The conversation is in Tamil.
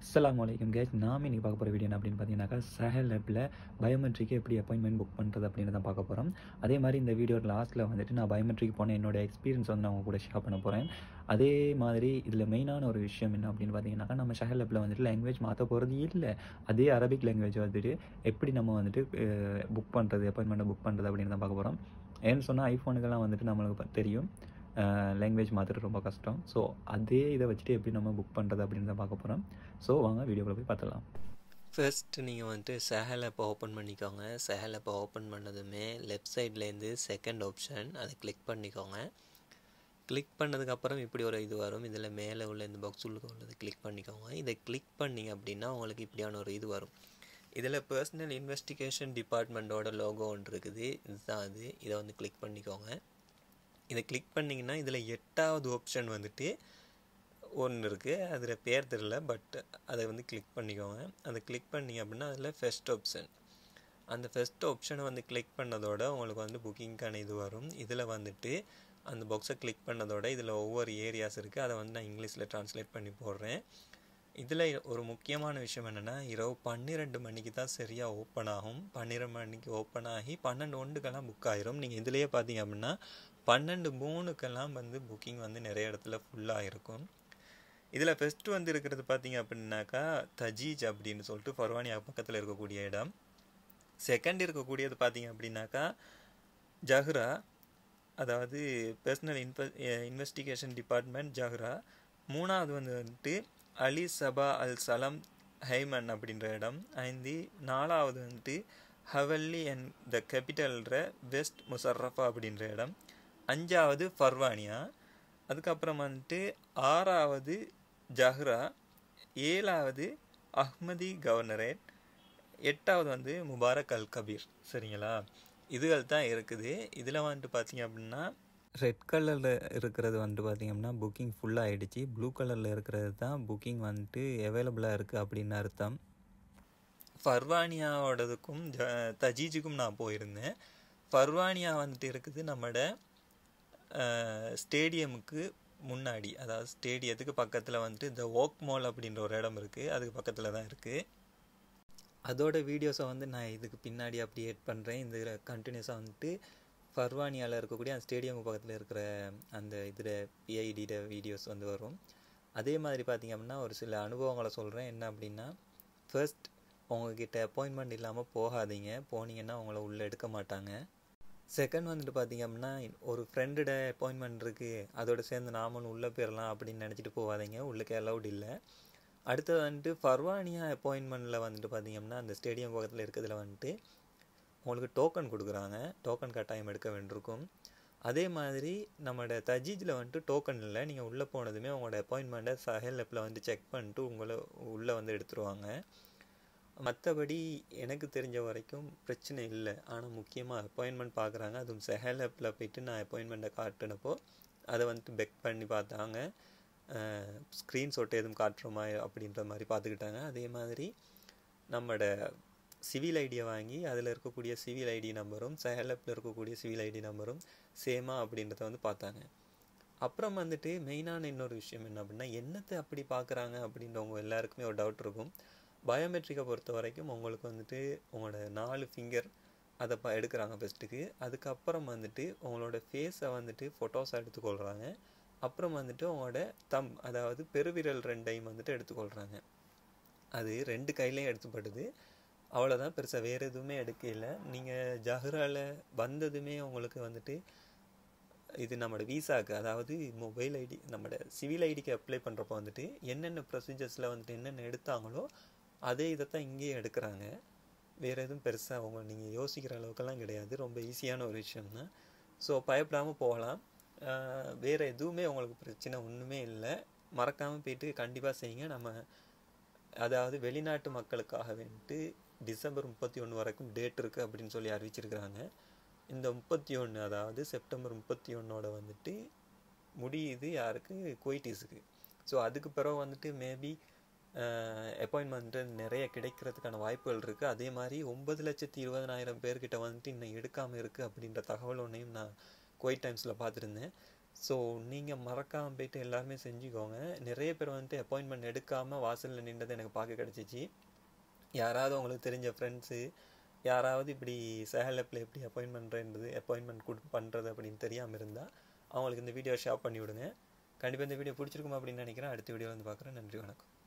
அஸ்ஸலாமு அலைக்கும் கைஸ். நாம் இன்றைக்கி பார்க்க போகிற வீடியோ என்ன அப்படின்னு பார்த்தீங்கன்னாக்கா, சஹல் ஆப்பில் பயோமெட்ரிக்கு எப்படி அப்பாயின்மெண்ட் புக் பண்ணுறது அப்படின்னு தான் பார்க்க போகிறோம். அதே மாதிரி இந்த வீடியோ லாஸ்ட்டில் வந்துட்டு நான் பயோமெட்ரிக் போன என்னோட எக்ஸ்பீரியன்ஸ் வந்து நான் உங்க கூட ஷேர் பண்ண போகிறேன். அதே மாதிரி இதில் மெயினான ஒரு விஷயம் என்ன அப்படின்னு பார்த்தீங்கன்னாக்கா, நம்ம சஹல் ஆப்பில் வந்துட்டு லாங்குவேஜ் மாற்ற போகிறது இல்லை. அதே அரபிக் லாங்குவேஜ் வந்துட்டு எப்படி நம்ம வந்துட்டு புக் பண்ணுறது, அப்பாயின்மெண்ட்டை புக் பண்ணுறது அப்படின்னு தான் பார்க்க போகிறோம். ஏன்னு சொன்னால் ஐஃபோனுக்கெல்லாம் வந்துட்டு நம்மளுக்கு தெரியும் லாங்குவேஜ் மாற்றுறது ரொம்ப கஷ்டம். ஸோ அதே இதை வச்சுட்டு எப்படி நம்ம புக் பண்ணுறது அப்படின்னு தான் பார்க்க போகிறோம். ஸோ வாங்க வீடியோவில் போய் பார்த்துடலாம். ஃபர்ஸ்ட்டு நீங்கள் வந்துட்டு சஹல் ஆப்பை ஓப்பன் பண்ணிக்கோங்க. சஹல் ஆப்பை ஓப்பன் பண்ணதுமே லெஃப்ட் சைட்லேருந்து செகண்ட் ஆப்ஷன் அதை கிளிக் பண்ணிக்கோங்க. கிளிக் பண்ணதுக்கப்புறம் இப்படி ஒரு இது வரும். இதில் மேலே உள்ள இந்த பாக்ஸ் உள்ள உள்ளது கிளிக் பண்ணிக்கோங்க. இதை கிளிக் பண்ணிங்க அப்படின்னா உங்களுக்கு இப்படியான ஒரு இது வரும். இதில் பர்சனல் இன்வெஸ்டிகேஷன் டிபார்ட்மெண்ட்டோட லோகோ ஒன்று இருக்குது. இதுதான் அது. இதை வந்து கிளிக் பண்ணிக்கோங்க. இதை கிளிக் பண்ணிங்கன்னா இதில் 8வது ஆப்ஷன் வந்துட்டு ஒன்று இருக்குது. அதில் பேர் தெரில, பட் அதை வந்து கிளிக் பண்ணிக்கோங்க. அதை கிளிக் பண்ணிங்க அப்படின்னா அதில் ஃபர்ஸ்ட் ஆப்ஷன், அந்த ஃபர்ஸ்ட் ஆப்ஷனை வந்து கிளிக் பண்ணதோட உங்களுக்கு வந்து புக்கிங்க்கான இது வரும். இதில் வந்துட்டு அந்த பாக்ஸை கிளிக் பண்ணதோட இதில் ஒவ்வொரு ஏரியாஸ் இருக்குது. அதை வந்து நான் இங்கிலீஷில் ட்ரான்ஸ்லேட் பண்ணி போடுறேன். இதில் ஒரு முக்கியமான விஷயம் என்னென்னா, இரவு 12 மணிக்கு தான் சரியாக ஓப்பன் ஆகும். 12 மணிக்கு ஓப்பன் ஆகி 12:01 புக் ஆயிரும். நீங்கள் இதிலேயே பார்த்தீங்க அப்படின்னா 12:03 வந்து புக்கிங் வந்து நிறைய இடத்துல ஃபுல்லாக இருக்கும். இதில் ஃபஸ்ட்டு வந்து இருக்கிறது பார்த்தீங்க அப்படின்னாக்கா தஜீஜ் அப்படின்னு சொல்லிட்டு ஃபர்வானியா பக்கத்தில் இருக்கக்கூடிய இடம். செகண்ட் இருக்கக்கூடியது பார்த்தீங்க அப்படின்னாக்கா ஜஹ்ரா, அதாவது பர்சனல் இன்வெஸ்டிகேஷன் டிபார்ட்மெண்ட் ஜஹ்ரா. மூணாவது வந்துட்டு அலி சபா அல் சலம் ஹைமன் அப்படின்ற இடம். 4வது வந்துட்டு ஹவல்லி அண்ட் த கேபிட்டல்ற வெஸ்ட் முசர்ரஃபா அப்படின்ற இடம். 5வது ஃபர்வானியா. அதுக்கப்புறம் வந்துட்டு 6வது ஜஹ்ரா. 7வது அஹ்மதி கவர்னரேட். 8வது வந்து முபாரக் அல் கபீர். சரிங்களா, இதுகள் தான் இருக்குது. இதில் வந்துட்டு பார்த்தீங்க அப்படின்னா ரெட் கலரில் இருக்கிறது வந்துட்டு பார்த்திங்க அப்படின்னா புக்கிங் ஃபுல்லாக ஆகிடுச்சு. ப்ளூ கலரில் இருக்கிறது தான் புக்கிங் வந்துட்டு அவைலபிளாக இருக்குது அப்படின்னு அர்த்தம். ஃபர்வானியாவோடதுக்கும் தஜீஜுக்கும் நான் போயிருந்தேன். ஃபர்வானியா வந்துட்டு இருக்குது நம்மளோட ஸ்டேடியமுக்கு முன்னாடி, அதாவது ஸ்டேடியத்துக்கு பக்கத்தில் வந்துட்டு த ஓக் மால் அப்படின்ற ஒரு இடம் இருக்குது. அதுக்கு பக்கத்தில் தான் இருக்குது. அதோட வீடியோஸை வந்து நான் இதுக்கு பின்னாடி அப்படி ஆட் பண்ணுறேன். இந்த கண்டினியூஸாக வந்துட்டு ஃபர்வானியாவில் இருக்கக்கூடிய அந்த ஸ்டேடியம் பக்கத்தில் இருக்கிற அந்த இதில் பிஐடியோட வீடியோஸ் வந்து வரும். அதே மாதிரி பார்த்திங்க அப்படின்னா ஒரு சில அனுபவங்களை சொல்கிறேன். என்ன அப்படின்னா, ஃபர்ஸ்ட் உங்ககிட்ட அப்பாயின்மெண்ட் இல்லாமல் போகாதீங்க. போனீங்கன்னா உங்களை உள்ளே எடுக்க மாட்டாங்க. செகண்ட் வந்துட்டு பார்த்திங்க அப்படின்னா ஒரு ஃப்ரெண்டோட அப்பாயின்மெண்ட் இருக்குது, அதோடு சேர்ந்து நாமளும் உள்ளே போயிடலாம் அப்படின்னு நினச்சிட்டு போகாதீங்க. உள்ளுக்கு அலௌட் இல்லை. அடுத்தது வந்துட்டு ஃபர்வானியா அப்பாயின்மெண்ட்டில் வந்துட்டு பார்த்திங்க அப்படின்னா அந்த ஸ்டேடியம் பக்கத்தில் இருக்கிறதுல வந்துட்டு உங்களுக்கு டோக்கன் கொடுக்குறாங்க. டோக்கன் கட்டாயம் எடுக்க வேண்டியிருக்கும். அதே மாதிரி நம்மளோட தஜீஜில் வந்துட்டு டோக்கன் இல்லை. நீங்கள் உள்ளே போனதுமே உங்களோட அப்பாயின்மெண்ட்டை சஹல் ஆப்பில் வந்து செக் பண்ணிட்டு உங்களை உள்ளே வந்து எடுத்துருவாங்க. மற்றபடி எனக்கு தெரிஞ்ச வரைக்கும் பிரச்சனை இல்லை. ஆனால் முக்கியமாக அப்பாயின்மெண்ட் பார்க்குறாங்க. அதுவும் சஹல் ஆப்பில் போய்ட்டு நான் அப்பாயின்மெண்ட்டை காட்டினப்போ அதை வந்துட்டு பெக் பண்ணி பார்த்தாங்க. ஸ்க்ரீன்ஷாட் எதுவும் காட்டுறோமா அப்படின்ற மாதிரி பார்த்துக்கிட்டாங்க. அதே மாதிரி நம்மளோட சிவில் ஐடியை வாங்கி அதில் இருக்கக்கூடிய சிவில் ஐடி நம்பரும் சஹல் ஆப்பில் இருக்கக்கூடிய சிவில் ஐடி நம்பரும் சேமா அப்படின்றத வந்து பார்த்தாங்க. அப்புறம் வந்துட்டு மெயினான இன்னொரு விஷயம் என்ன அப்படின்னா, என்னத்தை அப்படி பார்க்குறாங்க அப்படின்றவங்க எல்லாருக்குமே ஒரு டவுட் இருக்கும். பயோமெட்ரிக்கை பொறுத்த வரைக்கும் உங்களுக்கு வந்துட்டு உங்களோட 4 ஃபிங்கர் அதை எடுக்கிறாங்க ஃபஸ்ட்டுக்கு. அதுக்கப்புறம் வந்துட்டு உங்களோட ஃபேஸை வந்துட்டு ஃபோட்டோஸாக எடுத்துக்கொள்கிறாங்க. அப்புறம் வந்துட்டு உங்களோட தம், அதாவது பெருவிரல் 2ஐயும் வந்துட்டு எடுத்துக்கொள்கிறாங்க. அது 2 கையிலையும் எடுத்துப்படுது. அவ்வளோதான், பெருசாக வேறு எதுவுமே எடுக்கல. நீங்கள் ஜஹ்ராவில் வந்ததுமே உங்களுக்கு வந்துட்டு இது நம்மளோட விசாவுக்கு, அதாவது மொபைல் ஐடி நம்மளோட சிவில் ஐடிக்கு அப்ளை பண்ணுறப்போ வந்துட்டு என்னென்ன ப்ரொசீஜர்ஸில் வந்துட்டு என்னென்ன எடுத்தாங்களோ அதே இதைத்தான் இங்கேயே எடுக்கிறாங்க. வேறு எதுவும் பெருசாக அவங்க நீங்கள் யோசிக்கிற அளவுக்கெல்லாம் கிடையாது. ரொம்ப ஈஸியான ஒரு விஷயம்தான். ஸோ பயப்படாமல் போகலாம். வேறு எதுவுமே உங்களுக்கு பிரச்சனை ஒன்றுமே இல்லை. மறக்காமல் போயிட்டு கண்டிப்பாக செய்யுங்க. நம்ம அதாவது வெளிநாட்டு மக்களுக்காக வந்துட்டு டிசம்பர் 31 வரைக்கும் டேட் இருக்குது அப்படின்னு சொல்லி அறிவிச்சிருக்கிறாங்க. இந்த 31, அதாவது செப்டம்பர் 31 வந்துட்டு முடியுது யாருக்கு, குவைட்டீஸுக்கு. ஸோ அதுக்கு பிறகு வந்துட்டு மேபி அப்பாயின்மெண்ட்டு நிறைய கிடைக்கிறதுக்கான வாய்ப்புகள் இருக்குது. அதே மாதிரி 9,20,000 பேர்கிட்ட வந்துட்டு இன்னும் எடுக்காமல் இருக்குது அப்படின்ற தகவல் ஒன்றையும் நான் குவைட் டைம்ஸில் பார்த்துருந்தேன். ஸோ நீங்கள் மறக்காமல் போய்ட்டு எல்லாருமே செஞ்சுக்கோங்க. நிறைய பேர் வந்துட்டு அப்பாயின்மெண்ட் எடுக்காமல் வாசலில் நின்றதை எனக்கு பார்க்க கிடச்சிச்சு. யாராவது உங்களுக்கு தெரிஞ்ச ஃப்ரெண்ட்ஸு யாராவது இப்படி சேஹல் ஆப்பில் எப்படி அப்பாயின்மெண்ட் பண்ணுறது அப்படின்னு தெரியாமல் இருந்தால் அவங்களுக்கு இந்த வீடியோ ஷேர் பண்ணி விடுங்க. கண்டிப்பாக இந்த வீடியோ பிடிச்சிருக்குமா அப்படின்னு நினைக்கிறேன். அடுத்த வீடியோ வந்து பார்க்குறேன். நன்றி, வணக்கம்.